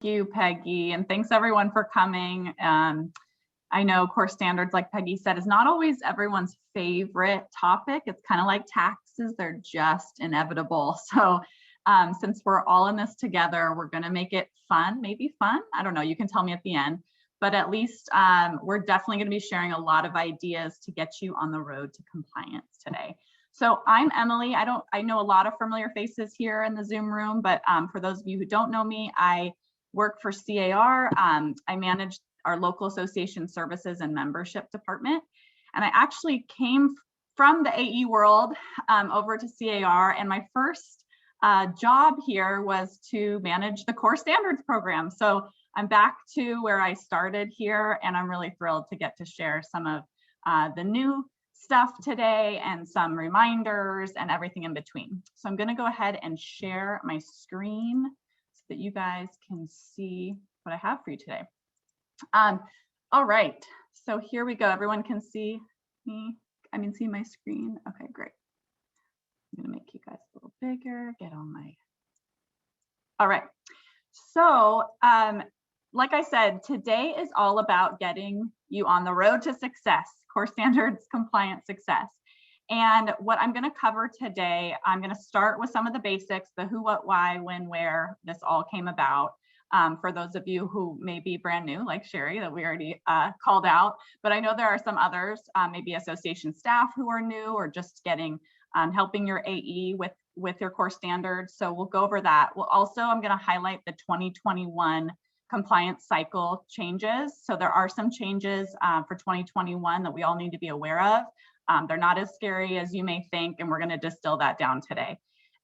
you, Peggy, and thanks everyone for coming. I know core standards, like Peggy said, is not always everyone's favorite topic. It's kind of like taxes, they're just inevitable. So since we're all in this together, we're going to make it fun, maybe fun. I don't know, you can tell me at the end, but at least we're definitely going to be sharing a lot of ideas to get you on the road to compliance today. So I'm Emily. I know a lot of familiar faces here in the Zoom room, but for those of you who don't know me, I work for C.A.R. I manage our local association services and membership department. And I actually came from the AE world over to C.A.R. and my first job here was to manage the core standards program. So I'm back to where I started here, and I'm really thrilled to get to share some of the new stuff today and some reminders and everything in between. So I'm going to go ahead and share my screen so that you guys can see what I have for you today. All right, so here we go. Everyone can see me? See my screen? Okay, great. I'm going to make you guys a little bigger, get on my. All right, so like I said, today is all about getting you on the road to success, core standards compliance success. And what I'm going to cover today, I'm going to start with some of the basics, the who, what, why, when, where this all came about. For those of you who may be brand new, like Sherry, that we already called out, but I know there are some others, maybe association staff who are new or just getting helping your AE with your core standards. So we'll go over that. We'll also, I'm going to highlight the 2021 compliance cycle changes. So there are some changes for 2021 that we all need to be aware of. They're not as scary as you may think, and we're going to distill that down today.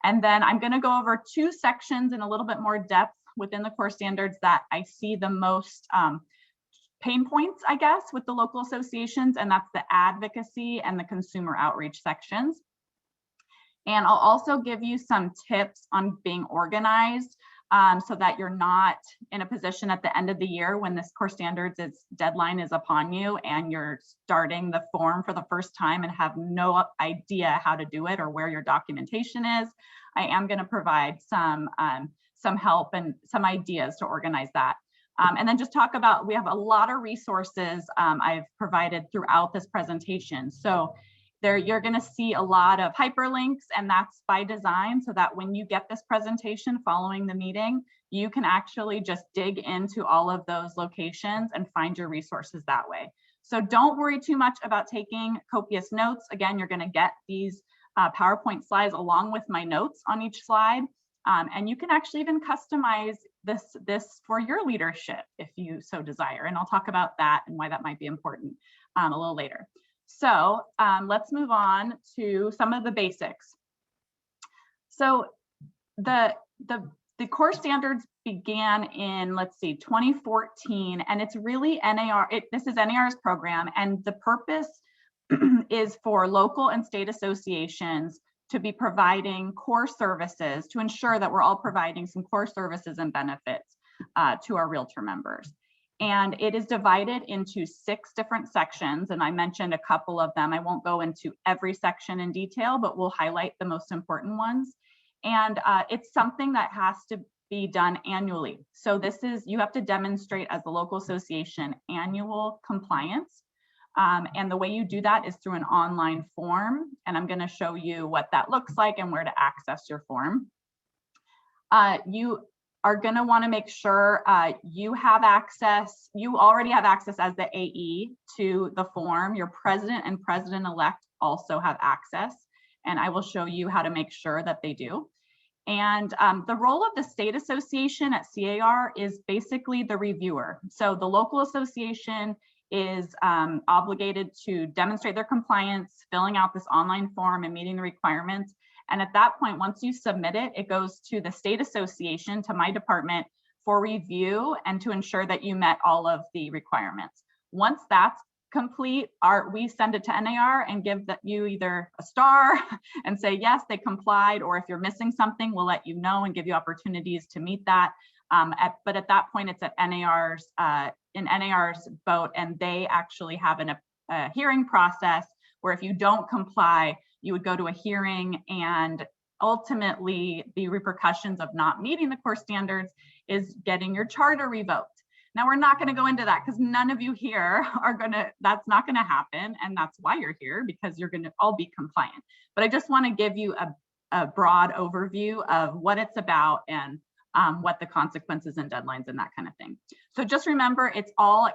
And then I'm going to go over two sections in a little bit more depth within the core standards that I see the most pain points, I guess, with the local associations, and that's the advocacy and the consumer outreach sections. And I'll also give you some tips on being organized so that you're not in a position at the end of the year when this core standards deadline is upon you and you're starting the form for the first time and have no idea how to do it or where your documentation is. I am going to provide some help and some ideas to organize that. And then just talk about, we have a lot of resources I've provided throughout this presentation. So there you're going to see a lot of hyperlinks, and that's by design so that when you get this presentation following the meeting, you can actually just dig into all of those locations and find your resources that way. So don't worry too much about taking copious notes. Again, you're going to get these PowerPoint slides along with my notes on each slide. And you can actually even customize this for your leadership if you so desire. And I'll talk about that and why that might be important a little later. So let's move on to some of the basics. So the core standards began in, let's see, 2014, and it's really NAR. This is NAR's program, and the purpose is for local and state associations to be providing core services to ensure that we're all providing some core services and benefits to our realtor members. And it is divided into 6 different sections, and I mentioned a couple of them. I won't go into every section in detail, but we'll highlight the most important ones. And it's something that has to be done annually. So this is, you have to demonstrate as a local association annual compliance. And the way you do that is through an online form. And I'm going to show you what that looks like and where to access your form. You are going to want to make sure you have access, you already have access as the AE to the form. Your president and president-elect also have access, and I will show you how to make sure that they do. And the role of the state association at C.A.R. is basically the reviewer. So the local association is obligated to demonstrate their compliance, filling out this online form and meeting the requirements. And at that point, once you submit it, it goes to the state association, to my department, for review and to ensure that you met all of the requirements. Once that's complete, we send it to NAR and give you either a star and say, yes, they complied, or if you're missing something, we'll let you know and give you opportunities to meet that. But at that point, it's at NAR's, in NAR's boat, and they actually have a hearing process where if you don't comply, you would go to a hearing, and ultimately the repercussions of not meeting the core standards is getting your charter revoked. Now, we're not going to go into that because none of you here are that's not going to happen. And that's why you're here, because you're going to all be compliant. But I just want to give you a broad overview of what it's about and what the consequences and deadlines and that kind of thing. So just remember, it's all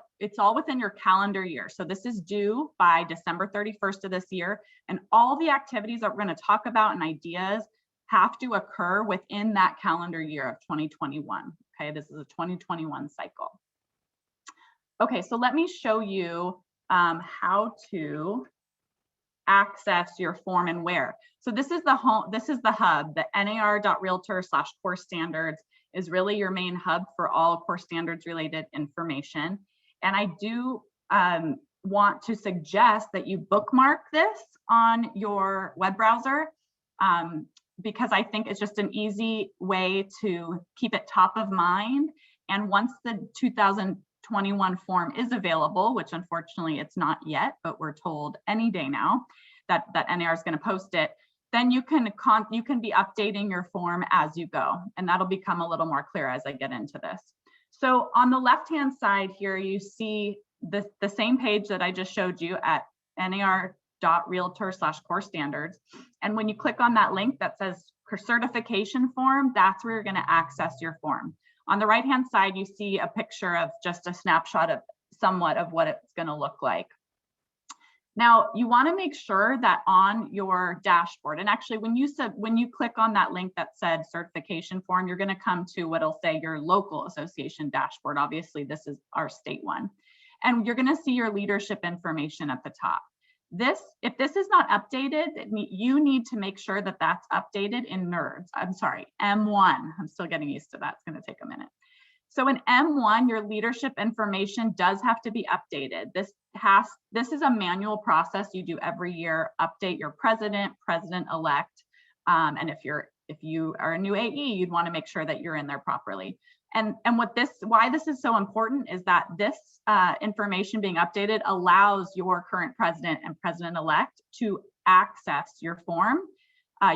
within your calendar year. So this is due by December 31st of this year. And all the activities that we're going to talk about and ideas have to occur within that calendar year of 2021. Okay, this is a 2021 cycle. Okay, so let me show you how to access your form and where. So this is the hub, the nar.realtor/core standards is really your main hub for all core standards related information. And I do want to suggest that you bookmark this on your web browser because I think it's just an easy way to keep it top of mind. And once the 2021 form is available, which unfortunately it's not yet, but we're told any day now that NAR is going to post it, then you can be updating your form as you go, and that'll become a little more clear as I get into this. So on the left-hand side here, you see the same page that I just showed you at nar.realtor/core standards. And when you click on that link that says certification form, that's where you're going to access your form. On the right-hand side, you see a picture of just a snapshot of somewhat of what it's going to look like. Now, you want to make sure that on your dashboard, and actually when you click on that link that said certification form, you're going to come to what'll say your local association dashboard. Obviously, this is our state one. And you're going to see your leadership information at the top. If this is not updated, you need to make sure that that's updated in M1. I'm still getting used to that. It's going to take a minute. So in M1, your leadership information does have to be updated. This is a manual process you do every year. Update your president-elect, and if you are a new AE, you'd want to make sure that you're in there properly. And why this is so important is that this information being updated allows your current president and president-elect to access your form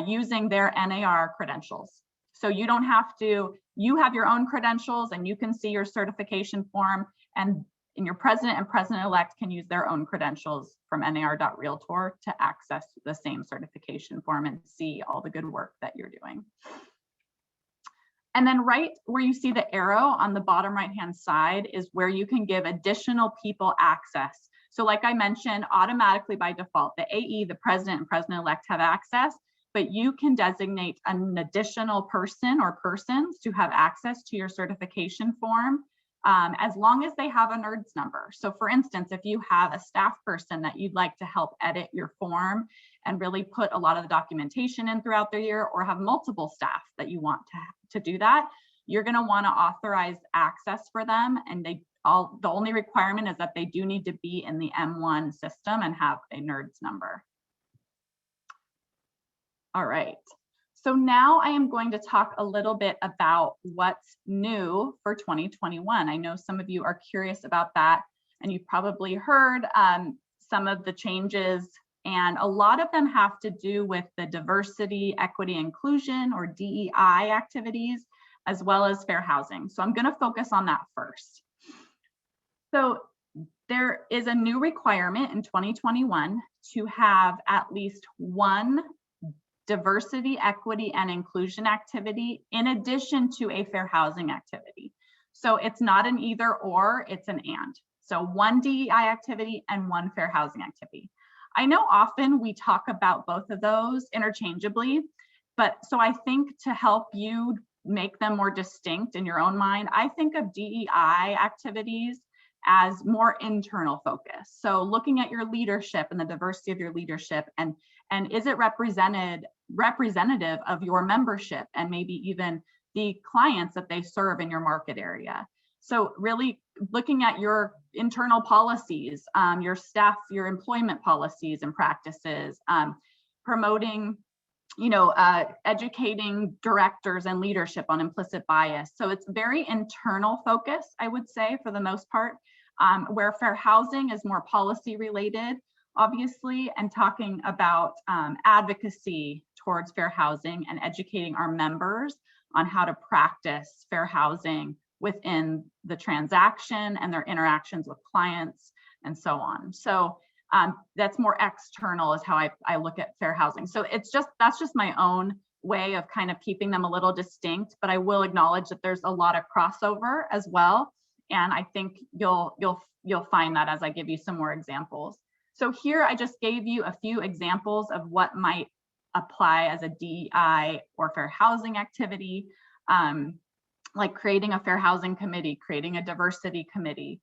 using their NAR credentials. So you don't have to, you have your own credentials and you can see your certification form, and your president and president-elect can use their own credentials from nar.realtor to access the same certification form and see all the good work that you're doing. And then right where you see the arrow on the bottom right-hand side is where you can give additional people access. So like I mentioned, automatically by default, the AE, the president and president-elect have access, but you can designate an additional person or persons to have access to your certification form as long as they have a NERDS number. So for instance, if you have a staff person that you'd like to help edit your form and really put a lot of the documentation in throughout the year, or have multiple staff that you want to do that, you're going to want to authorize access for them. And the only requirement is that they do need to be in the M1 system and have a NERDS number. All right. So now I am going to talk a little bit about what's new for 2021. I know some of you are curious about that, and you've probably heard some of the changes, and a lot of them have to do with the diversity, equity, inclusion, or DEI activities, as well as fair housing. So I'm going to focus on that first. So there is a new requirement in 2021 to have at least one diversity, equity, and inclusion activity in addition to a fair housing activity. So it's not an either or, it's an and. So one DEI activity and one fair housing activity. I know often we talk about both of those interchangeably, but so I think to help you make them more distinct in your own mind, I think of DEI activities as more internal focus. So looking at your leadership and the diversity of your leadership, and is it representative of your membership and maybe even the clients that they serve in your market area. So really looking at your internal policies, your staff, your employment policies and practices, promoting, educating directors and leadership on implicit bias. So it's very internal focus, I would say, for the most part, where fair housing is more policy related, obviously, and talking about advocacy towards fair housing and educating our members on how to practice fair housing within the transaction and their interactions with clients and so on. So that's more external is how I look at fair housing. So that's just my own way of kind of keeping them a little distinct, but I will acknowledge that there's a lot of crossover as well. And I think you'll find that as I give you some more examples. So here I just gave you a few examples of what might apply as a DEI or fair housing activity, like creating a fair housing committee, creating a diversity committee,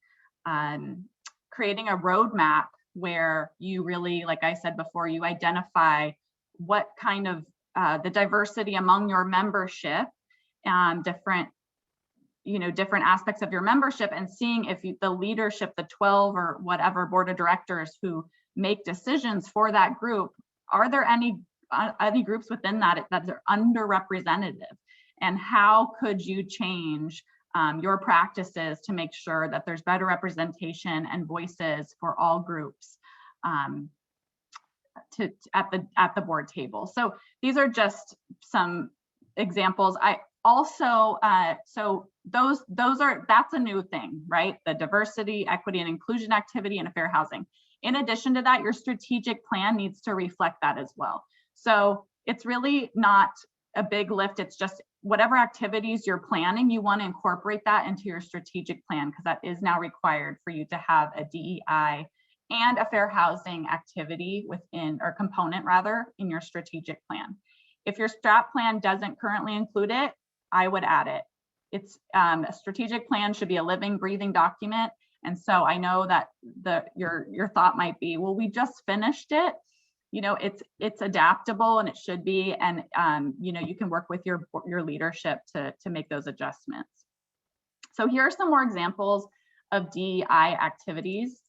creating a roadmap where you really, like I said before, you identify what kind of the diversity among your membership, different aspects of your membership, and seeing if the leadership, the 12 or whatever board of directors who make decisions for that group, are there any groups within that are underrepresented, and how could you change your practices to make sure that there's better representation and voices for all groups at the board table. So these are just some examples. I also that's a new thing, right? The diversity, equity, and inclusion activity and fair housing. In addition to that, your strategic plan needs to reflect that as well. So it's really not a big lift. It's just whatever activities you're planning, you want to incorporate that into your strategic plan, because that is now required for you to have a DEI and a fair housing activity within, or component rather, in your strategic plan. If your strat plan doesn't currently include it, I would add it. It's a strategic plan should be a living, breathing document. And so I know that your thought might be, well, we just finished it. You know, it's adaptable, and it should be, and you know, you can work with your leadership to make those adjustments. So here are some more examples of DEI activities.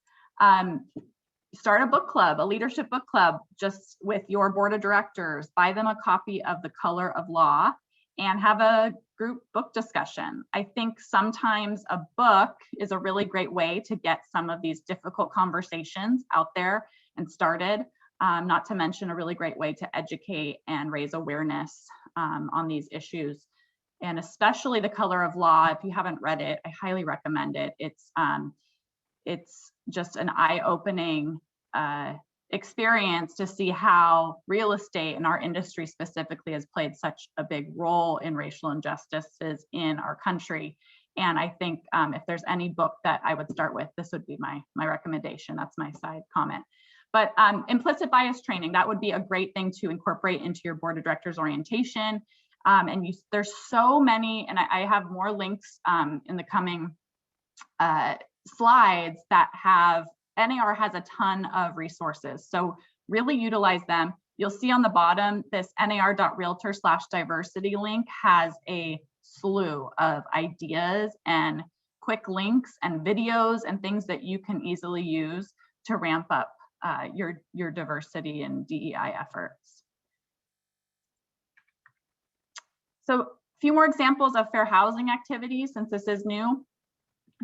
Start a book club, a leadership book club, just with your board of directors. Buy them a copy of The Color of Law and have a group book discussion. I think sometimes a book is a really great way to get some of these difficult conversations out there and started. Not to mention a really great way to educate and raise awareness on these issues. And especially The Color of Law, if you haven't read it, I highly recommend it. It's just an eye-opening experience to see how real estate and our industry specifically has played such a big role in racial injustices in our country. And I think if there's any book that I would start with, this would be my recommendation. That's my side comment. But implicit bias training, that would be a great thing to incorporate into your board of directors orientation. And there's so many, and I have more links in the coming slides that have, NAR has a ton of resources. So really utilize them. You'll see on the bottom, this nar.realtor/diversity link has a slew of ideas and quick links and videos and things that you can easily use to ramp up your diversity and DEI efforts. So a few more examples of fair housing activities, since this is new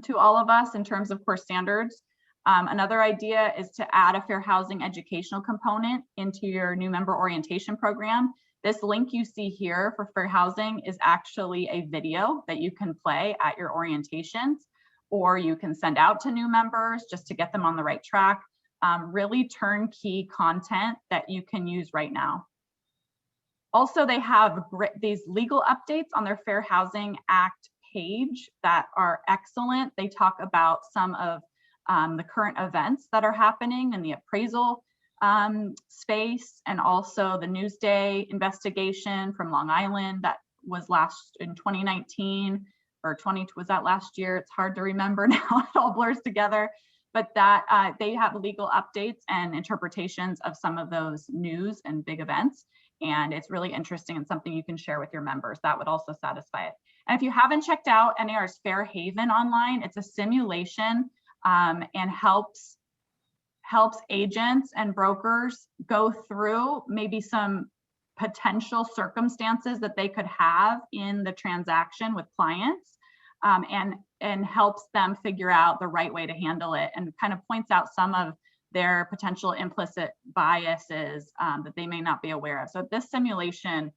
to all of us in terms of core standards. Another idea is to add a fair housing educational component into your new member orientation program. This link you see here for fair housing is actually a video that you can play at your orientations, or you can send out to new members just to get them on the right track. Really turnkey content that you can use right now. Also, they have these legal updates on their Fair Housing Act page that are excellent. They talk about some of the current events that are happening in the appraisal space, and also the Newsday investigation from Long Island that was last in 2019 or was that last year? It's hard to remember now, it all blurs together. But that they have legal updates and interpretations of some of those news and big events. And it's really interesting and something you can share with your members. That would also satisfy it. And if you haven't checked out NAR's Fair Haven online, it's a simulation and helps agents and brokers go through maybe some potential circumstances that they could have in the transaction with clients, and helps them figure out the right way to handle it, and kind of points out some of their potential implicit biases that they may not be aware of. So this simulation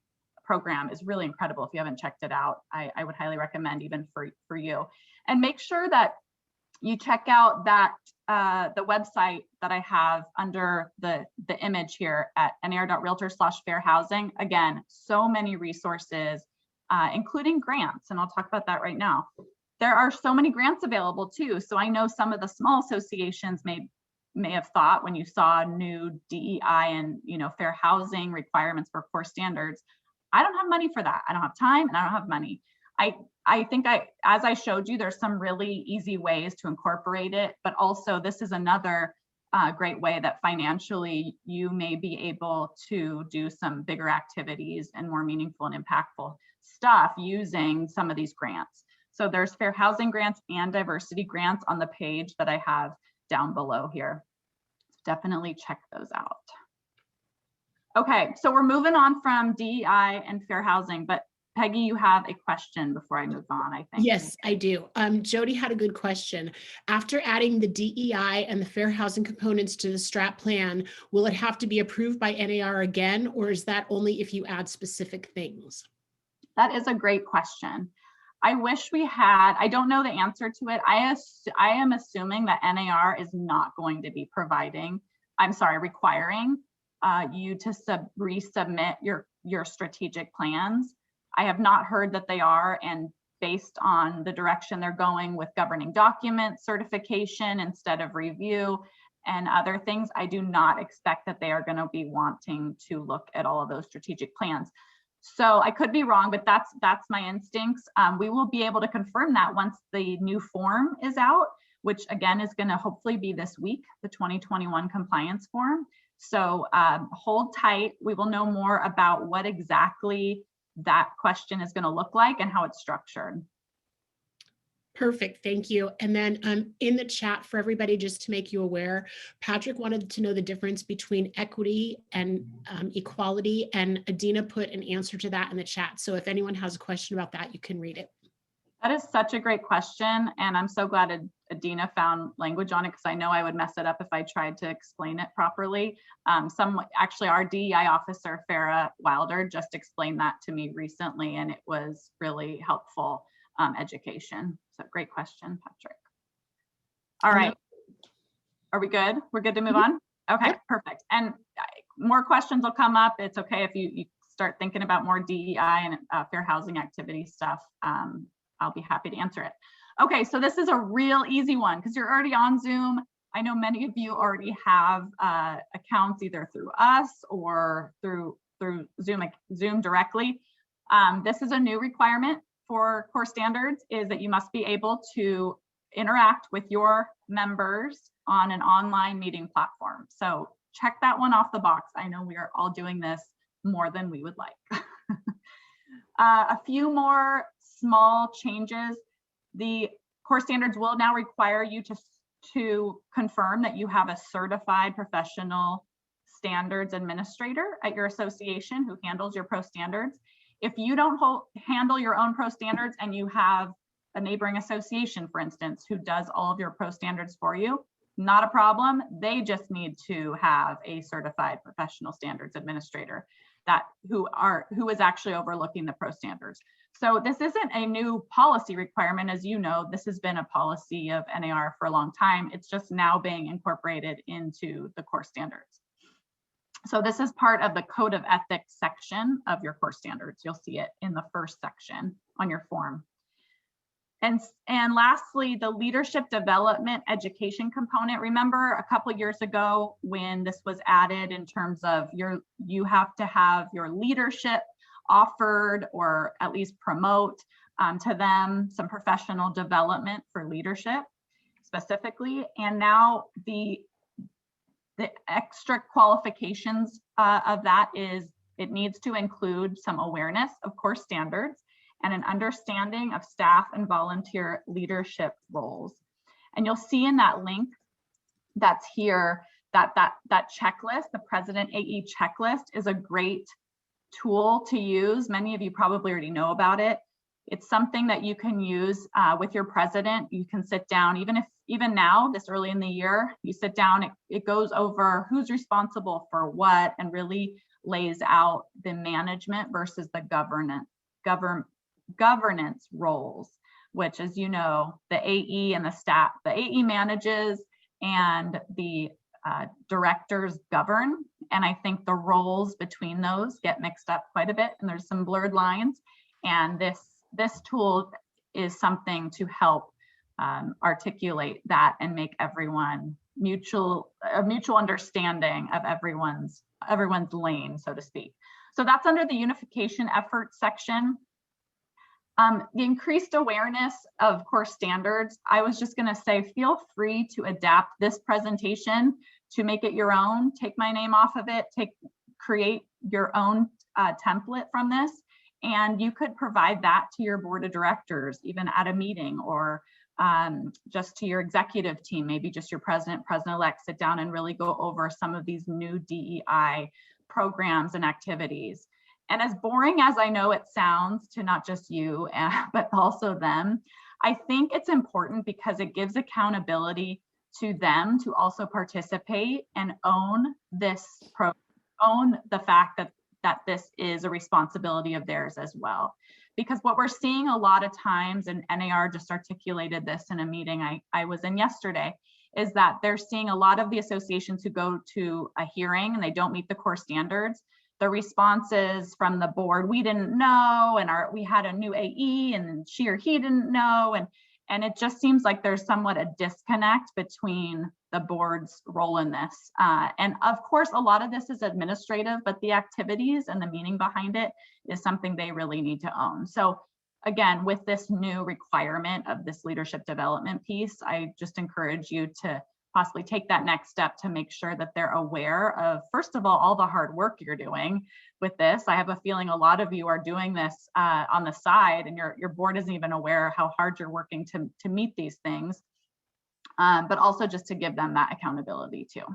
program is really incredible. If you haven't checked it out, I would highly recommend, even for you. And make sure that you check out that the website that I have under the image here at nar.realtor/fair housing. Again, so many resources, including grants, and I'll talk about that right now. There are so many grants available too. So I know some of the small associations may have thought, when you saw new DEI and fair housing requirements for core standards, I don't have money for that. I don't have time and I don't have money. I think as I showed you, there's some really easy ways to incorporate it, but also this is another great way that financially you may be able to do some bigger activities and more meaningful and impactful stuff using some of these grants. So there's fair housing grants and diversity grants on the page that I have down below here. Definitely check those out. Okay, so we're moving on from DEI and fair housing, but Peggy, you have a question before I move on, I think. Yes, I do. Jody had a good question. After adding the DEI and the fair housing components to the STRAT plan, will it have to be approved by NAR again, or is that only if you add specific things? That is a great question. I wish we had, I don't know the answer to it. I am assuming that NAR is not going to be requiring you to resubmit your strategic plans. I have not heard that they are, and based on the direction they're going with governing document certification instead of review and other things, I do not expect that they are going to be wanting to look at all of those strategic plans. So I could be wrong, but that's my instincts. We will be able to confirm that once the new form is out, which again is going to hopefully be this week, the 2021 compliance form. So hold tight. We will know more about what exactly that question is going to look like and how it's structured. Perfect, thank you. And then in the chat for everybody, just to make you aware, Patrick wanted to know the difference between equity and equality, and Adina put an answer to that in the chat. So if anyone has a question about that, you can read it. That is such a great question, and I'm so glad Adina found language on it, because I know I would mess it up if I tried to explain it properly. Actually, our DEI officer, Farah Wilder, just explained that to me recently, and it was really helpful education. So great question, Patrick. All right, are we good? We're good to move on? Okay, perfect. And more questions will come up. It's okay if you start thinking about more DEI and fair housing activity stuff. I'll be happy to answer it. Okay, so this is a real easy one because you're already on Zoom. I know many of you already have accounts either through us or through Zoom directly. This is a new requirement for core standards, is that you must be able to interact with your members on an online meeting platform. So check that one off the box. I know we are all doing this more than we would like. A few more small changes. The core standards will now require you to confirm that you have a certified professional standards administrator at your association who handles your pro standards. If you don't handle your own pro standards and you have a neighboring association, for instance, who does all of your pro standards for you, not a problem. They just need to have a certified professional standards administrator who is actually overlooking the pro standards. So this isn't a new policy requirement. As you know, this has been a policy of NAR for a long time. It's just now being incorporated into the core standards. So this is part of the code of ethics section of your core standards. You'll see it in the first section on your form. And lastly, the leadership development education component. Remember a couple of years ago when this was added in terms of you have to have your leadership offered, or at least promote to them some professional development for leadership specifically. And now the extra qualifications of that is it needs to include some awareness of core standards and an understanding of staff and volunteer leadership roles. And you'll see in that link that's here that checklist, the President AE checklist, is a great tool to use. Many of you probably already know about it. It's something that you can use with your president. You can sit down, even now, this early in the year, you sit down, it goes over who's responsible for what, and really lays out the management versus the governance roles, which, as you know, the AE and the staff, the AE manages and the directors govern. And I think the roles between those get mixed up quite a bit, and there's some blurred lines. And this tool is something to help articulate that and make everyone a mutual understanding of everyone's lane, so to speak. So that's under the unification efforts section. The increased awareness of core standards, I was just going to say, feel free to adapt this presentation to make it your own. Take my name off of it, create your own template from this, and you could provide that to your board of directors, even at a meeting, or just to your executive team, maybe just your president-elect, sit down and really go over some of these new DEI programs and activities. And as boring as I know it sounds to not just you, but also them, I think it's important because it gives accountability to them to also participate and own this own the fact that this is a responsibility of theirs as well. Because what we're seeing a lot of times, and NAR just articulated this in a meeting I was in yesterday, is that they're seeing a lot of the associations who go to a hearing and they don't meet the core standards. The responses from the board, we didn't know, and we had a new AE and she or he didn't know, and it just seems like there's somewhat a disconnect between the board's role in this. And of course, a lot of this is administrative, but the activities and the meaning behind it is something they really need to own. So again, with this new requirement of this leadership development piece, I just encourage you to possibly take that next step to make sure that they're aware of, first of all the hard work you're doing with this. I have a feeling a lot of you are doing this on the side, and your board isn't even aware how hard you're working to meet these things, but also just to give them that accountability too.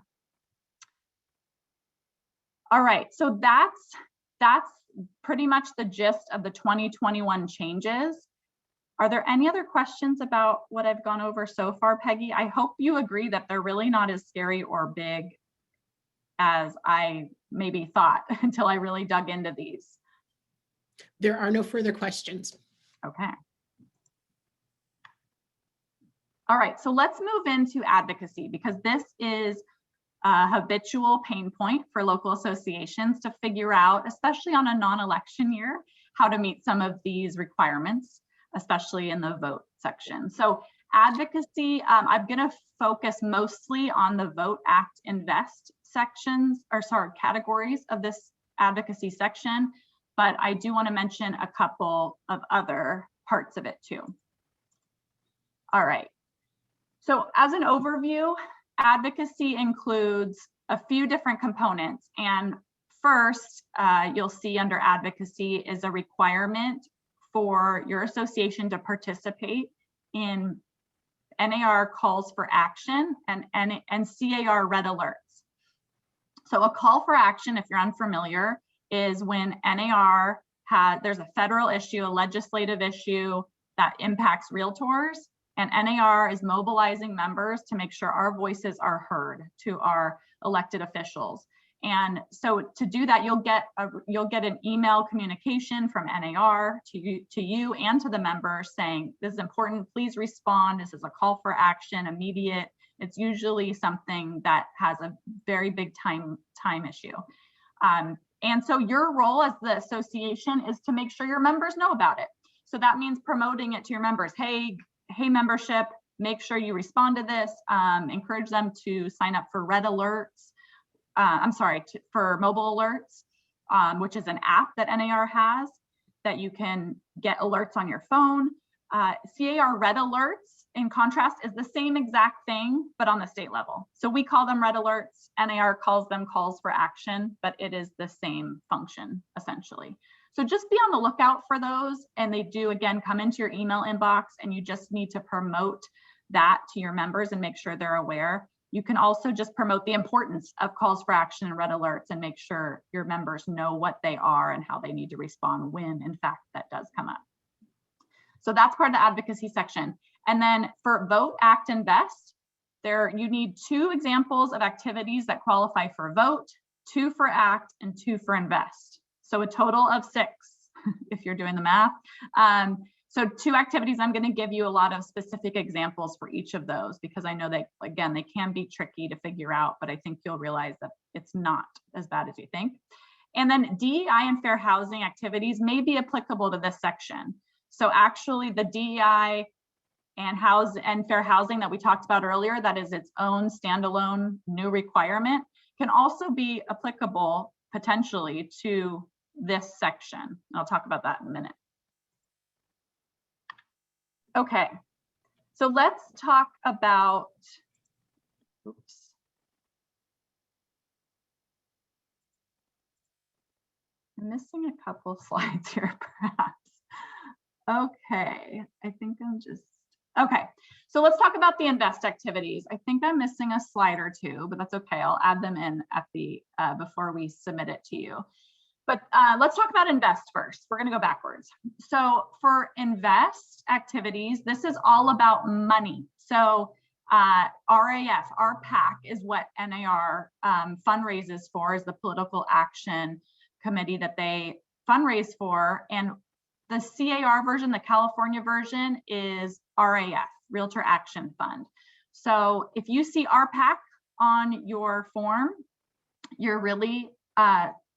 All right, so that's pretty much the gist of the 2021 changes. Are there any other questions about what I've gone over so far, Peggy? I hope you agree that they're really not as scary or big as I maybe thought until I really dug into these. There are no further questions. Okay. All right, so let's move into advocacy, because this is a habitual pain point for local associations to figure out, especially on a non-election year, how to meet some of these requirements, especially in the vote section. So advocacy, I'm going to focus mostly on the vote, act, invest categories of this advocacy section, but I do want to mention a couple of other parts of it too. All right. So as an overview, advocacy includes a few different components. And first, you'll see under advocacy is a requirement for your association to participate in NAR calls for action and C.A.R. red alerts. So a call for action, if you're unfamiliar, is when NAR there's a federal issue, a legislative issue that impacts realtors, and NAR is mobilizing members to make sure our voices are heard to our elected officials. And so to do that, you'll get an email communication from NAR to you and to the members saying, this is important, please respond. This is a call for action, immediate. It's usually something that has a very big time issue. And so your role as the association is to make sure your members know about it. So that means promoting it to your members. Hey membership, make sure you respond to this. Encourage them to sign up for red alerts. For mobile alerts, which is an app that NAR has that you can get alerts on your phone. C.A.R. red alerts, in contrast, is the same exact thing, but on the state level. So we call them red alerts, NAR calls them calls for action, but it is the same function, essentially. So just be on the lookout for those, and they do, again, come into your email inbox, and you just need to promote that to your members and make sure they're aware. You can also just promote the importance of calls for action and red alerts and make sure your members know what they are and how they need to respond when, in fact, that does come up. So that's part of the advocacy section. And then for vote, act, invest, you need 2 examples of activities that qualify for vote. 2 for ACT, and 2 for INVEST. So a total of 6 if you're doing the math. So 2 activities. I'm going to give you a lot of specific examples for each of those because I know that, again, they can be tricky to figure out, but I think you'll realize that it's not as bad as you think. And then DEI and fair housing activities may be applicable to this section. So actually the DEI and fair housing that we talked about earlier, that is its own standalone new requirement, can also be applicable potentially to this section. I'll talk about that in a minute. Okay, so let's talk about, oops. I'm missing a couple slides here, perhaps. Okay, I think I'm just, okay. So let's talk about the INVEST activities. I think I'm missing a slide or 2, but that's okay. I'll add them in at the, before we submit it to you. But let's talk about INVEST first. We're going to go backwards. So for INVEST activities, this is all about money. So RAF, our PAC is what NAR fundraises for, is the political action committee that they fundraise for. And the C.A.R. version, the California version, is RAF, Realtor Action Fund. So if you see our PAC on your form, you're really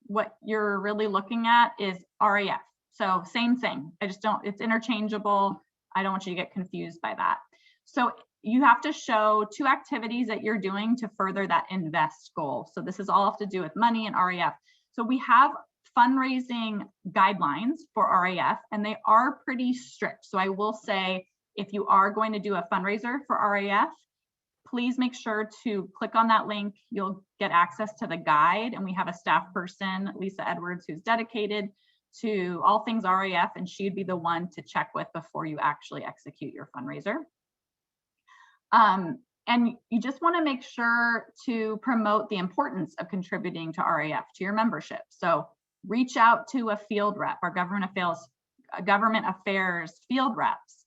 what you're really looking at is RAF. So same thing. I just don't, it's interchangeable. I don't want you to get confused by that. So you have to show 2 activities that you're doing to further that INVEST goal. So this is all have to do with money and RAF. So we have fundraising guidelines for RAF, and they are pretty strict. So I will say, if you are going to do a fundraiser for RAF, please make sure to click on that link. You'll get access to the guide, and we have a staff person, Lisa Edwards, who's dedicated to all things RAF, and she'd be the one to check with before you actually execute your fundraiser. And you just want to make sure to promote the importance of contributing to RAF, to your membership. So reach out to a field rep. Our government affairs field reps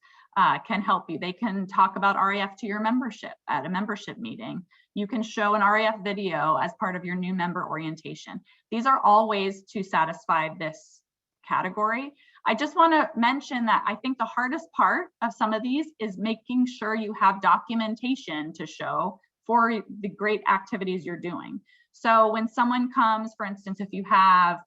can help you. They can talk about RAF to your membership at a membership meeting. You can show an RAF video as part of your new member orientation. These are all ways to satisfy this category. I just want to mention that I think the hardest part of some of these is making sure you have documentation to show for the great activities you're doing. So when someone comes, for instance, if you have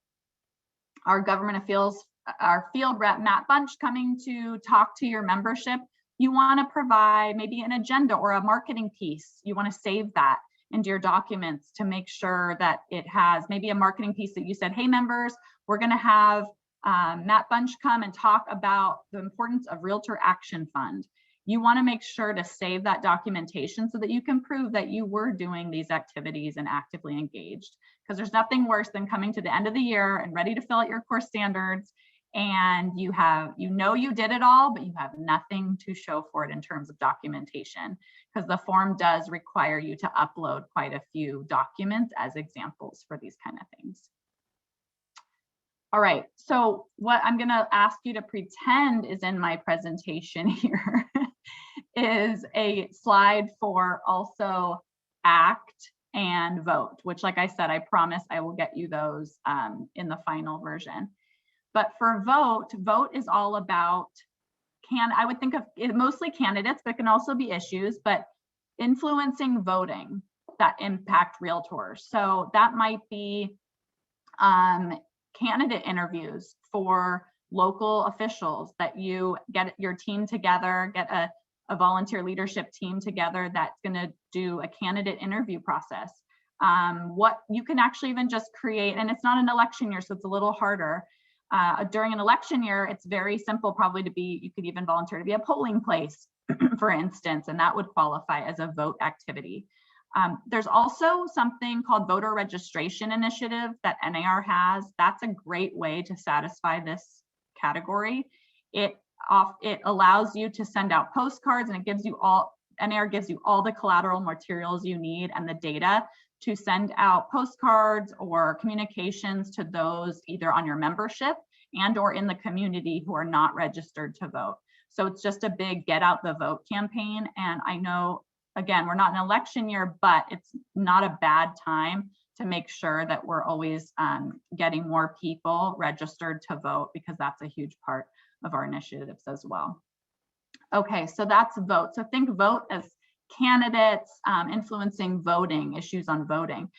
our government affairs, our field rep, Matt Bunch, coming to talk to your membership, you want to provide maybe an agenda or a marketing piece. You want to save that into your documents to make sure that it has maybe a marketing piece that you said, hey members, we're going to have Matt Bunch come and talk about the importance of Realtor Action Fund. You want to make sure to save that documentation so that you can prove that you were doing these activities and actively engaged. Because there's nothing worse than coming to the end of the year and ready to fill out your course standards, and you know you did it all, but you have nothing to show for it in terms of documentation, because the form does require you to upload quite a few documents as examples for these kind of things. All right, so what I'm going to ask you to pretend is in my presentation here is a slide for also ACT and vote, which, like I said, I promise I will get you those in the final version. But for vote is all about, I would think of it mostly candidates, but it can also be issues, but influencing voting that impact realtors. So that might be candidate interviews for local officials, that you get your team together, get a volunteer leadership team together that's going to do a candidate interview process. What you can actually even just create, and it's not an election year, so it's a little harder. During an election year, it's very simple probably to be, you could even volunteer to be a polling place, for instance, and that would qualify as a vote activity. There's also something called voter registration initiative that NAR has. That's a great way to satisfy this category. It allows you to send out postcards, and it gives you NAR gives you all the collateral materials you need and the data to send out postcards or communications to those either on your membership and or in the community who are not registered to vote. So it's just a big get out the vote campaign. And I know, again, we're not in an election year, but it's not a bad time to make sure that we're always getting more people registered to vote, because that's a huge part of our initiatives as well. Okay, so that's vote. So think vote as candidates influencing voting, issues on voting.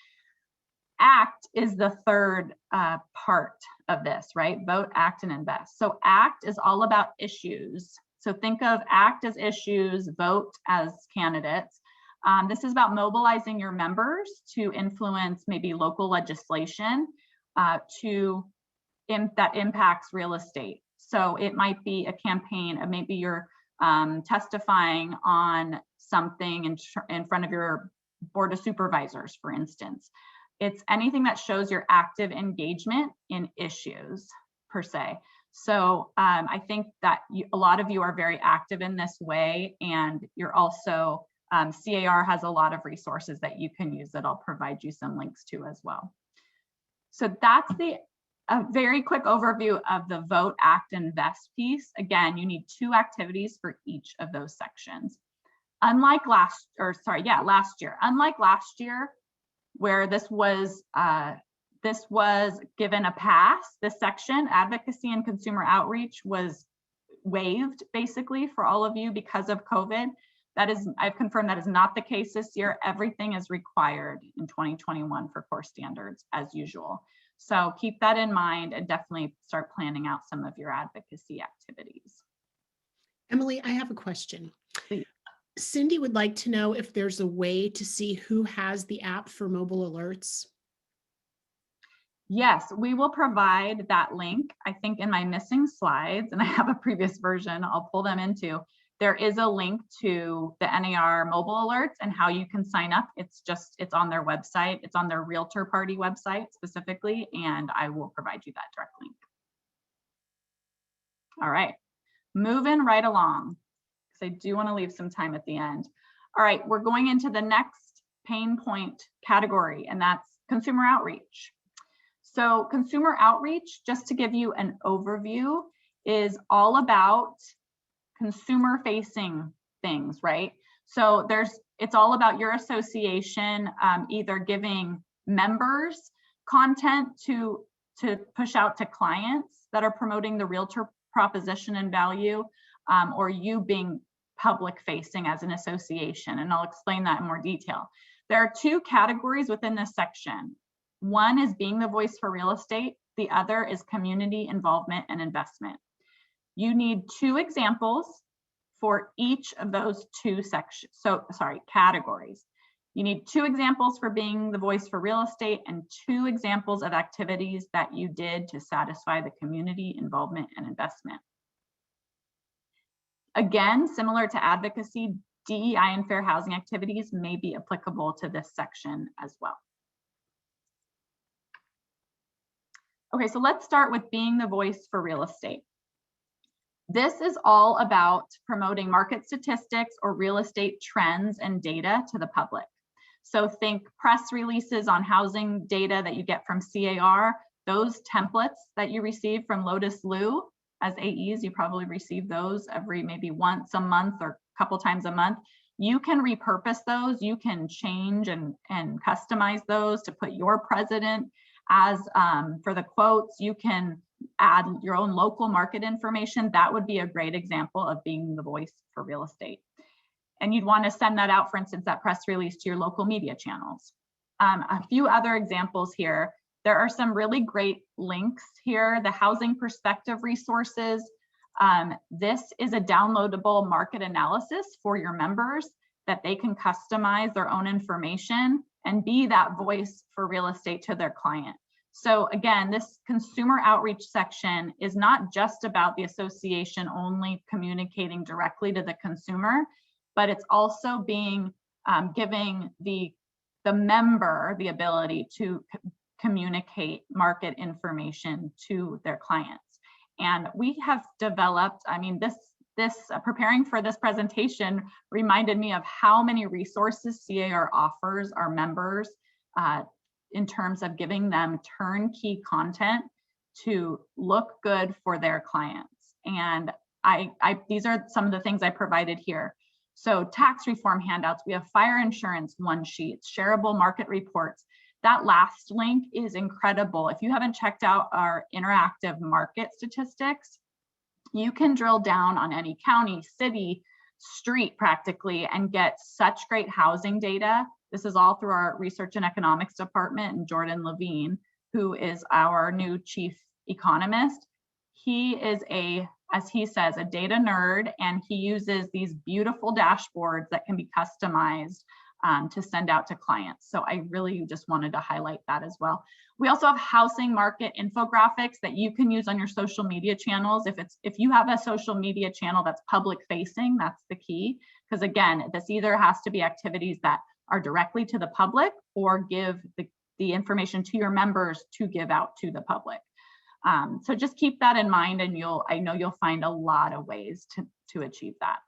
Act is the third part of this, right? Vote, act, and invest. So act is all about issues. So think of act as issues, vote as candidates. This is about mobilizing your members to influence maybe local legislation that impacts real estate. So it might be a campaign, maybe you're testifying on something in front of your board of supervisors, for instance. It's anything that shows your active engagement in issues per se. So I think that a lot of you are very active in this way, and you're also, C.A.R. has a lot of resources that you can use that I'll provide you some links to as well. So that's a very quick overview of the vote, act, invest piece. Again, you need 2 activities for each of those sections. Unlike last year, where this was given a pass, this section, advocacy and consumer outreach, was waived basically for all of you because of COVID. I've confirmed that is not the case this year. Everything is required in 2021 for core standards as usual. So keep that in mind and definitely start planning out some of your advocacy activities. Emily, I have a question. Please. Cindy would like to know if there's a way to see who has the app for mobile alerts. Yes, we will provide that link. I think in my missing slides, and I have a previous version, I'll pull them into. There is a link to the NAR mobile alerts and how you can sign up. It's on their website. It's on their Realtor Party website specifically, and I will provide you that direct link. All right, moving right along, because I do want to leave some time at the end. All right, we're going into the next pain point category, and that's consumer outreach. So consumer outreach, just to give you an overview, is all about consumer facing things, right? So it's all about your association either giving members content to push out to clients that are promoting the realtor proposition and value, or you being public facing as an association. And I'll explain that in more detail. There are 2 categories within this section. One is being the voice for real estate. The other is community involvement and investment. You need 2 examples for each of those 2 categories. You need 2 examples for being the voice for real estate and 2 examples of activities that you did to satisfy the community involvement and investment. Again, similar to advocacy, DEI and fair housing activities may be applicable to this section as well. Okay, so let's start with being the voice for real estate. This is all about promoting market statistics or real estate trends and data to the public. So think press releases on housing data that you get from C.A.R., those templates that you receive from Lotus Lou as AEs, you probably receive those every maybe once a month or a couple times a month. You can repurpose those, you can change and customize those to put your president as for the quotes. You can add your own local market information. That would be a great example of being the voice for real estate. And you'd want to send that out, for instance, that press release to your local media channels. A few other examples here. There are some really great links here. The Housing Perspective resources. This is a downloadable market analysis for your members that they can customize their own information and be that voice for real estate to their client. So again, this consumer outreach section is not just about the association only communicating directly to the consumer, but it's also being giving the member the ability to communicate market information to their clients. And we have developed, I mean, preparing for this presentation reminded me of how many resources C.A.R. offers our members in terms of giving them turnkey content to look good for their clients. And these are some of the things I provided here. So tax reform handouts, we have fire insurance one sheets, shareable market reports. That last link is incredible. If you haven't checked out our interactive market statistics, you can drill down on any county, city, street practically and get such great housing data. This is all through our research and economics department and Jordan Levine, who is our new chief economist. He is as he says, a data nerd, and he uses these beautiful dashboards that can be customized to send out to clients. So I really just wanted to highlight that as well. We also have housing market infographics that you can use on your social media channels. If you have a social media channel that's public facing, that's the key. Because again, this either has to be activities that are directly to the public or give the information to your members to give out to the public. So just keep that in mind, and I know you'll find a lot of ways to achieve that.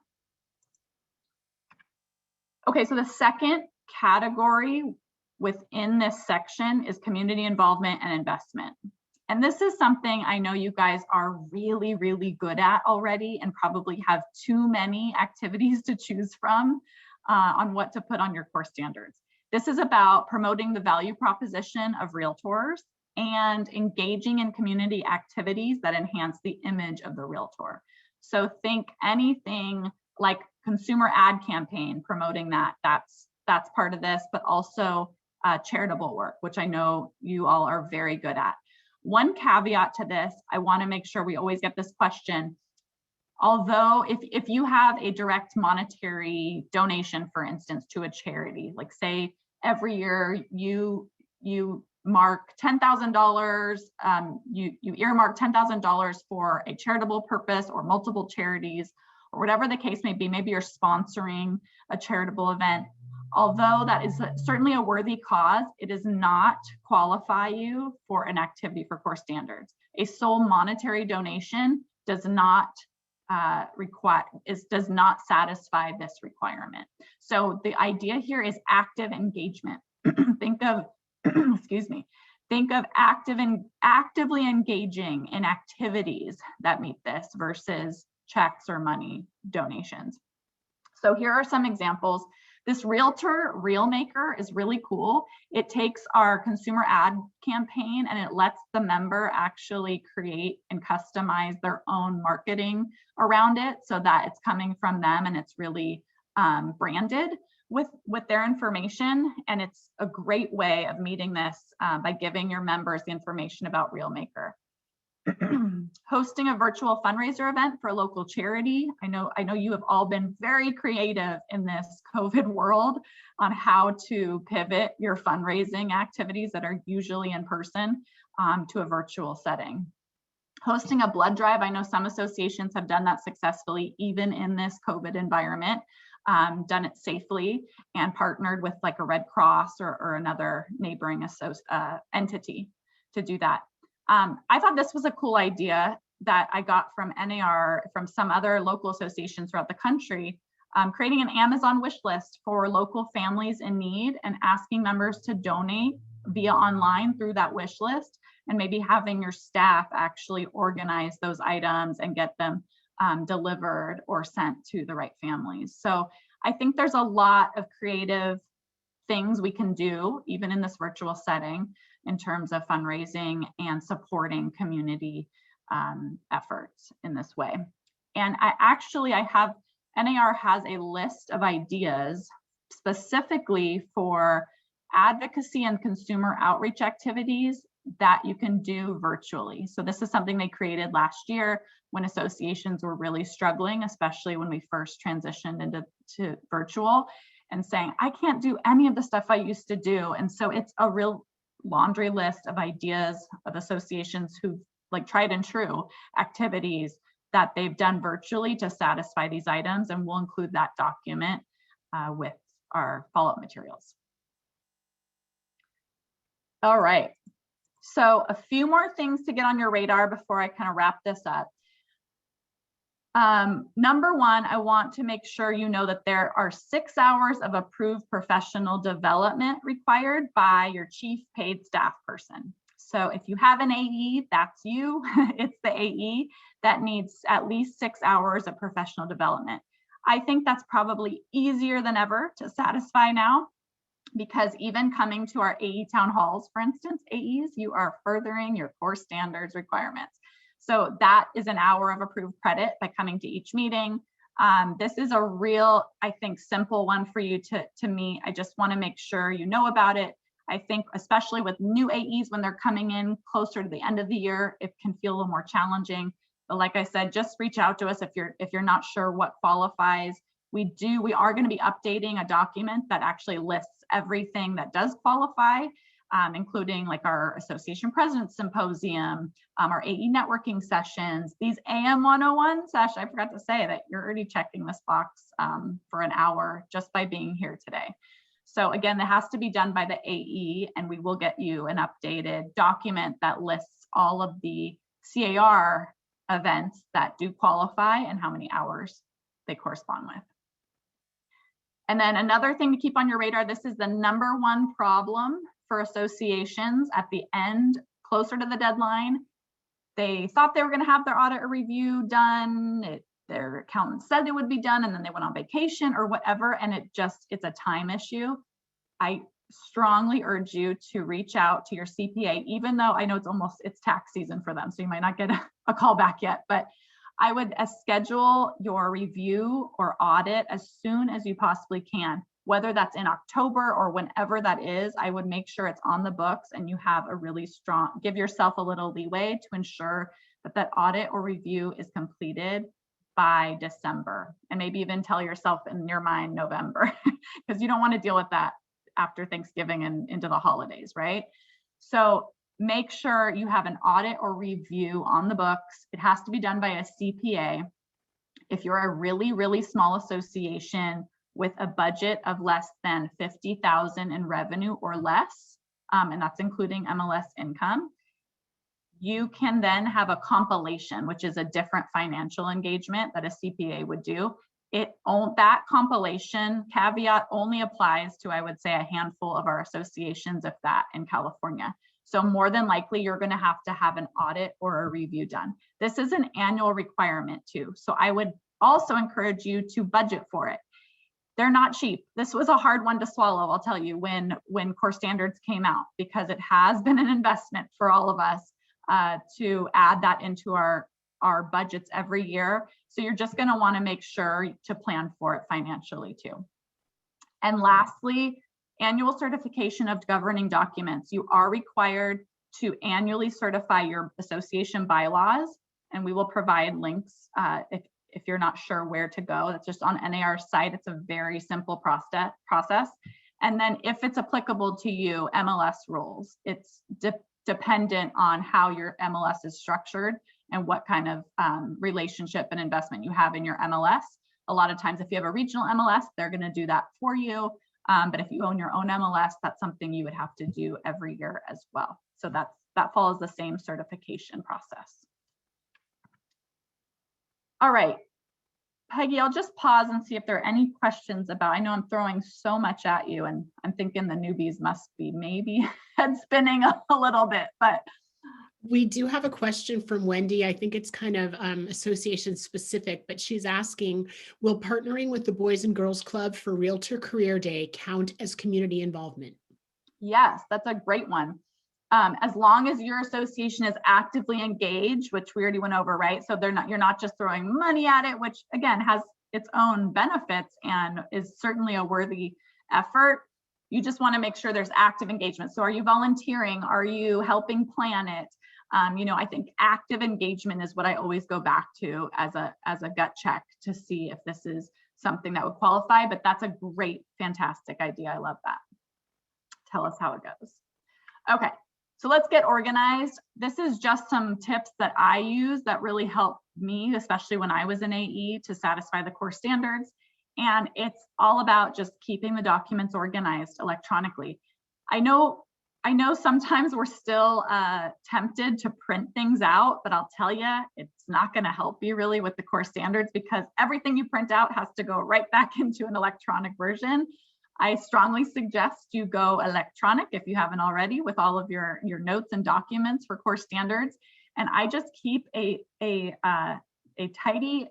Okay, so the second category within this section is community involvement and investment. And this is something I know you guys are really, really good at already and probably have too many activities to choose from on what to put on your core standards. This is about promoting the value proposition of realtors and engaging in community activities that enhance the image of the realtor. So think anything like consumer ad campaign, promoting that's part of this, but also charitable work, which I know you all are very good at. One caveat to this, I want to make sure we always get this question. Although if you have a direct monetary donation, for instance, to a charity, like say every year you mark $10,000, you earmark $10,000 for a charitable purpose or multiple charities, or whatever the case may be, maybe you're sponsoring a charitable event. Although that is certainly a worthy cause, it does not qualify you for an activity for core standards. A sole monetary donation does not does not satisfy this requirement. So the idea here is active engagement. Think of, excuse me, think of actively engaging in activities that meet this versus checks or money donations. So here are some examples. This realtor Realmaker is really cool. It takes our consumer ad campaign and it lets the member actually create and customize their own marketing around it so that it's coming from them and it's really branded with their information. And it's a great way of meeting this by giving your members the information about Realmaker. Hosting a virtual fundraiser event for a local charity. I know you have all been very creative in this COVID world on how to pivot your fundraising activities that are usually in person to a virtual setting. Hosting a blood drive. I know some associations have done that successfully, even in this COVID environment, done it safely and partnered with like a Red Cross or another neighboring entity to do that. I thought this was a cool idea that I got from NAR, from some other local associations throughout the country, creating an Amazon wish list for local families in need and asking members to donate via online through that wish list, and maybe having your staff actually organize those items and get them delivered or sent to the right families. So I think there's a lot of creative things we can do, even in this virtual setting, in terms of fundraising and supporting community efforts in this way. And NAR has a list of ideas specifically for advocacy and consumer outreach activities that you can do virtually. So this is something they created last year when associations were really struggling, especially when we first transitioned into virtual, and saying, I can't do any of the stuff I used to do. And so it's a real laundry list of ideas of associations who like tried and true activities that they've done virtually to satisfy these items, and we'll include that document with our follow-up materials. All right, so a few more things to get on your radar before I kind of wrap this up. Number one, I want to make sure you know that there are 6 hours of approved professional development required by your chief paid staff person. So if you have an AE, that's you. It's the AE that needs at least 6 hours of professional development. I think that's probably easier than ever to satisfy now, because even coming to our AE town halls, for instance, AEs, you are furthering your core standards requirements. So that is an hour of approved credit by coming to each meeting. This is a real, I think, simple one for you to meet. I just want to make sure you know about it. I think especially with new AEs, when they're coming in closer to the end of the year, it can feel a little more challenging. But like I said, just reach out to us if you're not sure what qualifies. We are going to be updating a document that actually lists everything that does qualify, including like our Association President's Symposium, our AE networking sessions, these AM 101 sessions. I forgot to say that you're already checking this box for an hour just by being here today. So again, that has to be done by the AE, and we will get you an updated document that lists all of the C.A.R. events that do qualify and how many hours they correspond with. And then another thing to keep on your radar, this is the #1 problem for associations at the end, closer to the deadline. They thought they were going to have their audit or review done. Their accountant said it would be done, and then they went on vacation or whatever, and it's a time issue. I strongly urge you to reach out to your CPA, even though I know it's tax season for them, so you might not get a call back yet, but I would schedule your review or audit as soon as you possibly can, whether that's in October or whenever that is. I would make sure it's on the books and you have a really strong, give yourself a little leeway to ensure that audit or review is completed by December, and maybe even tell yourself in your mind November, because you don't want to deal with that after Thanksgiving and into the holidays, right? So make sure you have an audit or review on the books. It has to be done by a CPA. If you're a really, really small association with a budget of less than $50,000 in revenue or less, and that's including MLS income, you can then have a compilation, which is a different financial engagement that a CPA would do. That compilation caveat only applies to, I would say, a handful of our associations, if that, in California. So more than likely, you're going to have an audit or a review done. This is an annual requirement too. So I would also encourage you to budget for it. They're not cheap. This was a hard one to swallow, I'll tell you, when core standards came out, because it has been an investment for all of us to add that into our budgets every year. So you're just going to want to make sure to plan for it financially too. And lastly, annual certification of governing documents. You are required to annually certify your association bylaws, and we will provide links if you're not sure where to go. That's just on NAR's site. It's a very simple process. And then if it's applicable to you, MLS rules. It's dependent on how your MLS is structured and what kind of relationship and investment you have in your MLS. A lot of times, if you have a regional MLS, they're going to do that for you. But if you own your own MLS, that's something you would have to do every year as well. So that follows the same certification process. All right, Peggy, I'll just pause and see if there are any questions about, I know I'm throwing so much at you, and I'm thinking the newbies must be maybe head spinning a little bit, but. We do have a question from Wendy. I think it's kind of association specific, but she's asking, will partnering with the Boys and Girls Club for Realtor Career Day count as community involvement? Yes, that's a great one. As long as your association is actively engaged, which we already went over, right? So you're not just throwing money at it, which again has its own benefits and is certainly a worthy effort. You just want to make sure there's active engagement. So are you volunteering? Are you helping plan it? I think active engagement is what I always go back to as a gut check to see if this is something that would qualify, but that's a great, fantastic idea. I love that. Tell us how it goes. Okay, so let's get organized. This is just some tips that I use that really helped me, especially when I was an AE, to satisfy the core standards. And it's all about just keeping the documents organized electronically. I know sometimes we're still tempted to print things out, but I'll tell you, it's not going to help you really with the core standards, because everything you print out has to go right back into an electronic version. I strongly suggest you go electronic if you haven't already, with all of your notes and documents for core standards. And I just keep a tidy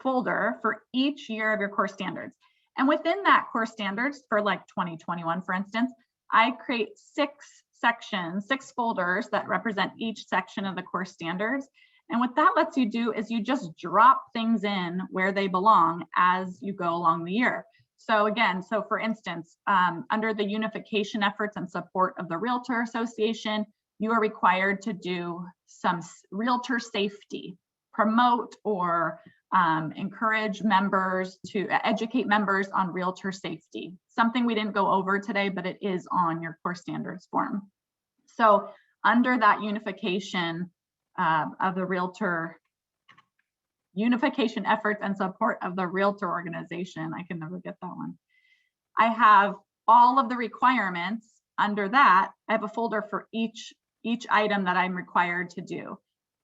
folder for each year of your core standards. And within that core standards for like 2021, for instance, I create 6 sections, 6 folders that represent each section of the core standards. And what that lets you do is you just drop things in where they belong as you go along the year. So again, so for instance, under the unification efforts and support of the Realtor Association, you are required to do some realtor safety, promote or encourage members to educate members on realtor safety. Something we didn't go over today, but it is on your core standards form. So under that unification of the realtor, unification efforts and support of the realtor organization, I can never get that one. I have all of the requirements under that. I have a folder for each item that I'm required to do.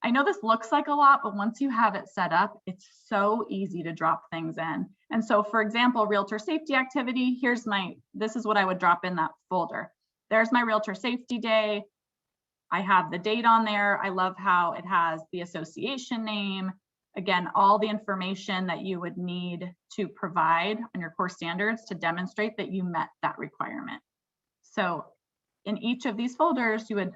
I know this looks like a lot, but once you have it set up, it's so easy to drop things in. And so for example, realtor safety activity, this is what I would drop in that folder. There's my realtor safety day. I have the date on there. I love how it has the association name. Again, all the information that you would need to provide on your core standards to demonstrate that you met that requirement. So in each of these folders, you would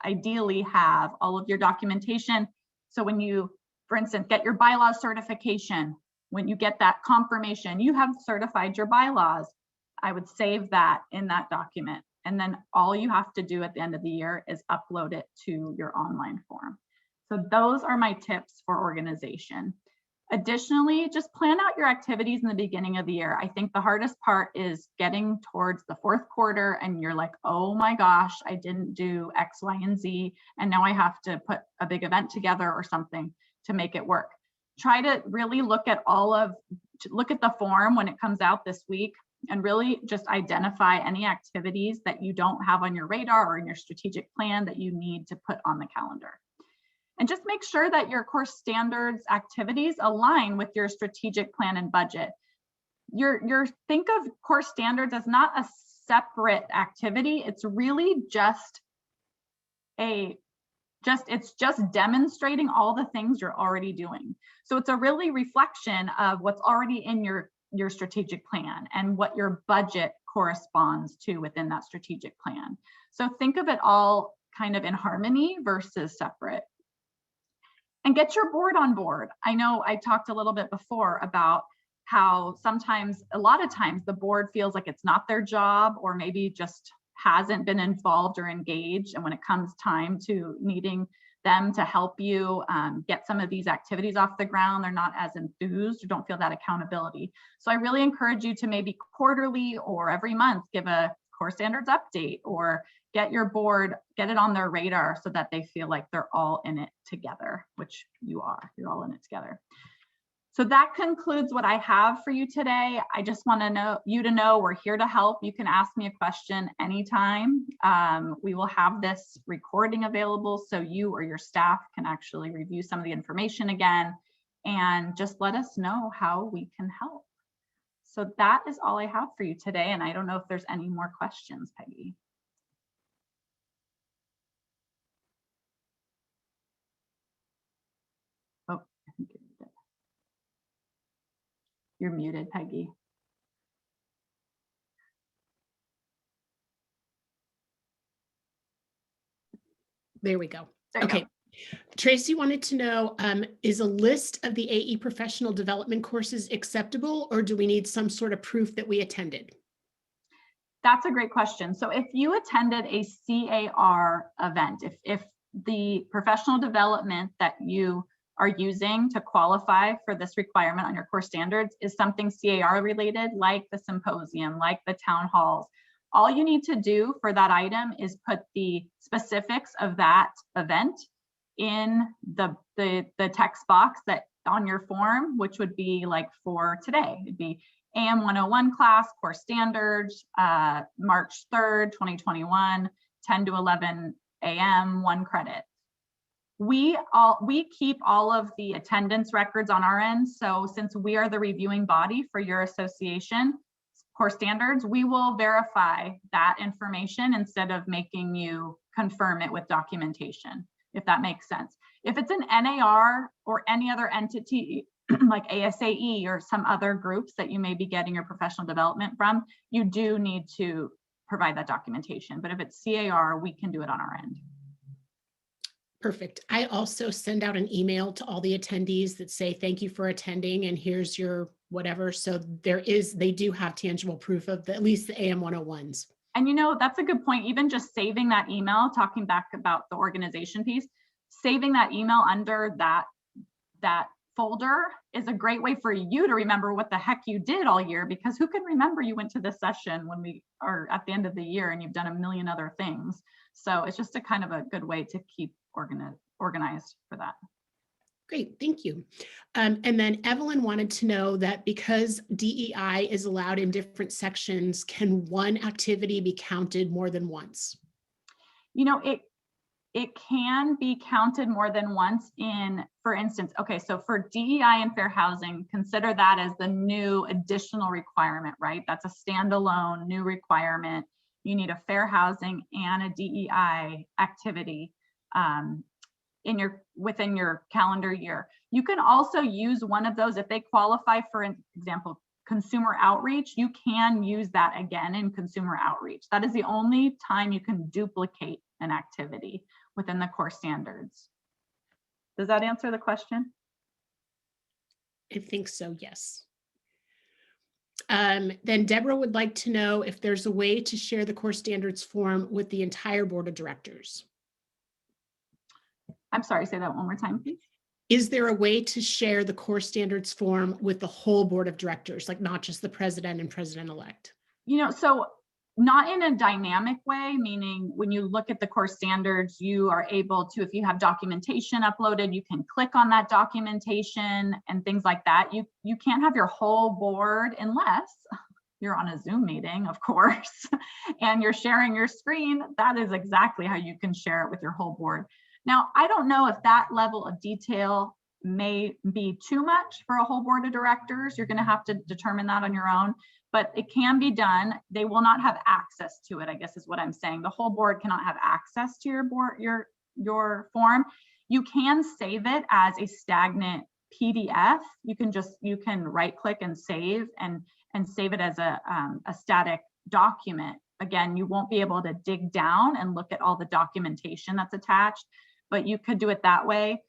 ideally have all of your documentation. So when you, for instance, get your bylaws certification, when you get that confirmation, you have certified your bylaws, I would save that in that document. And then all you have to do at the end of the year is upload it to your online form. So those are my tips for organization. Additionally, just plan out your activities in the beginning of the year. I think the hardest part is getting towards the 4th quarter and you're like, oh my gosh, I didn't do X, Y, and Z. And now I have to put a big event together or something to make it work. Try to really look at the form when it comes out this week and really just identify any activities that you don't have on your radar or in your strategic plan that you need to put on the calendar. And just make sure that your core standards activities align with your strategic plan and budget. Think of core standards as not a separate activity. It's really just demonstrating all the things you're already doing. So it's a really reflection of what's already in your strategic plan and what your budget corresponds to within that strategic plan. So think of it all kind of in harmony versus separate. And get your board on board. I know I talked a little bit before about how a lot of times the board feels like it's not their job or maybe just hasn't been involved or engaged. And when it comes time to needing them to help you get some of these activities off the ground, they're not as enthused or don't feel that accountability. So I really encourage you to maybe quarterly or every month give a core standards update or get your board, get it on their radar so that they feel like they're all in it together, which you are, you're all in it together. So that concludes what I have for you today. I just want you to know we're here to help. You can ask me a question anytime. We will have this recording available so you or your staff can actually review some of the information again and just let us know how we can help. So that is all I have for you today. And I don't know if there's any more questions, Peggy. Oh, I think you're muted, Peggy. There we go. Okay. Tracy wanted to know, is a list of the AE professional development courses acceptable, or do we need some sort of proof that we attended? That's a great question. So if you attended a C.A.R. event, if the professional development that you are using to qualify for this requirement on your core standards is something C.A.R. related, like the symposium, like the town halls, all you need to do for that item is put the specifics of that event in the text box that on your form, which would be like for today. It'd be AM 101 class, core standards, March 3rd, 2021, 10 to 11 AM, 1 credit. We keep all of the attendance records on our end. So since we are the reviewing body for your association core standards, we will verify that information instead of making you confirm it with documentation, if that makes sense. If it's an NAR or any other entity, like ASAE or some other groups that you may be getting your professional development from, you do need to provide that documentation. But if it's C.A.R, we can do it on our end. Perfect. I also send out an email to all the attendees that say, thank you for attending and here's your whatever. So they do have tangible proof of at least the AM 101s. And that's a good point. Even just saving that email, talking back about the organization piece, saving that email under that folder is a great way for you to remember what the heck you did all year, because who can remember you went to this session when we are at the end of the year and you've done a million other things. So it's just a kind of a good way to keep organized for that. Great, thank you. And then Evelyn wanted to know that because DEI is allowed in different sections, can one activity be counted more than once? It can be counted more than once in, for instance, okay, so for DEI and fair housing, consider that as the new additional requirement, right? That's a standalone new requirement. You need a fair housing and a DEI activity within your calendar year. You can also use one of those if they qualify, for example, consumer outreach. You can use that again in consumer outreach. That is the only time you can duplicate an activity within the core standards. Does that answer the question? I think so, yes. Then Deborah would like to know if there's a way to share the core standards form with the entire board of directors. I'm sorry, say that one more time, please. Is there a way to share the core standards form with the whole board of directors, like not just the president and president-elect? So not in a dynamic way, meaning when you look at the core standards, you are able to, if you have documentation uploaded, you can click on that documentation and things like that. You can't have your whole board unless you're on a Zoom meeting, of course, and you're sharing your screen. That is exactly how you can share it with your whole board. Now, I don't know if that level of detail may be too much for a whole board of directors. You're going to have to determine that on your own, but it can be done. They will not have access to it, I guess is what I'm saying. The whole board cannot have access to your board, your form. You can save it as a stagnant PDF. You can right click and save and save it as a static document. Again, you won't be able to dig down and look at all the documentation that's attached, but you could do it that way.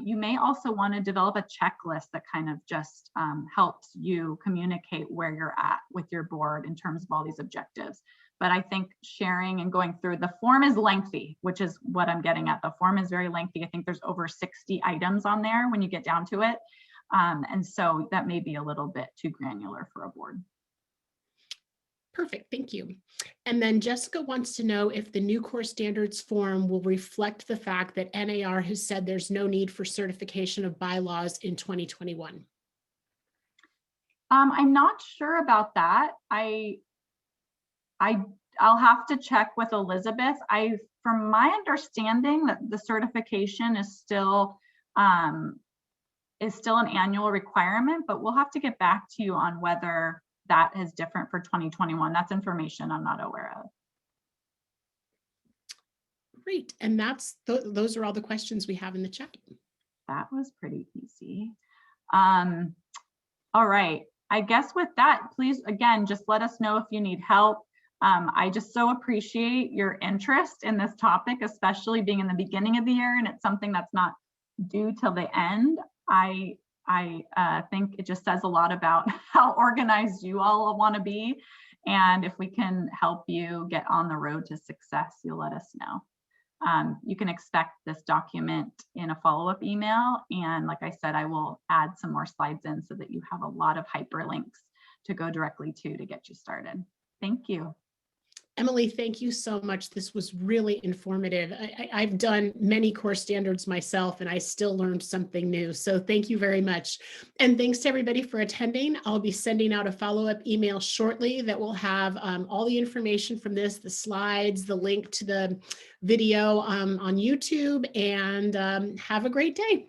You may also want to develop a checklist that kind of just helps you communicate where you're at with your board in terms of all these objectives. But I think sharing and going through the form is lengthy, which is what I'm getting at. The form is very lengthy. I think there's over 60 items on there when you get down to it. And so that may be a little bit too granular for a board. Perfect, thank you. And then Jessica wants to know if the new core standards form will reflect the fact that NAR has said there's no need for certification of bylaws in 2021. I'm not sure about that. I'll have to check with Elizabeth. From my understanding, that the certification is still an annual requirement, but we'll have to get back to you on whether that is different for 2021. That's information I'm not aware of. Great, and those are all the questions we have in the chat. That was pretty easy. All right, I guess with that, please, again, just let us know if you need help. I just so appreciate your interest in this topic, especially being in the beginning of the year, and it's something that's not due till the end. I think it just says a lot about how organized you all want to be. And if we can help you get on the road to success, you'll let us know. You can expect this document in a follow-up email. And like I said, I will add some more slides in so that you have a lot of hyperlinks to go directly to get you started. Thank you. Emily, thank you so much. This was really informative. I've done many core standards myself, and I still learned something new. So thank you very much. And thanks to everybody for attending. I'll be sending out a follow-up email shortly that will have all the information from this, the slides, the link to the video on YouTube, and have a great day.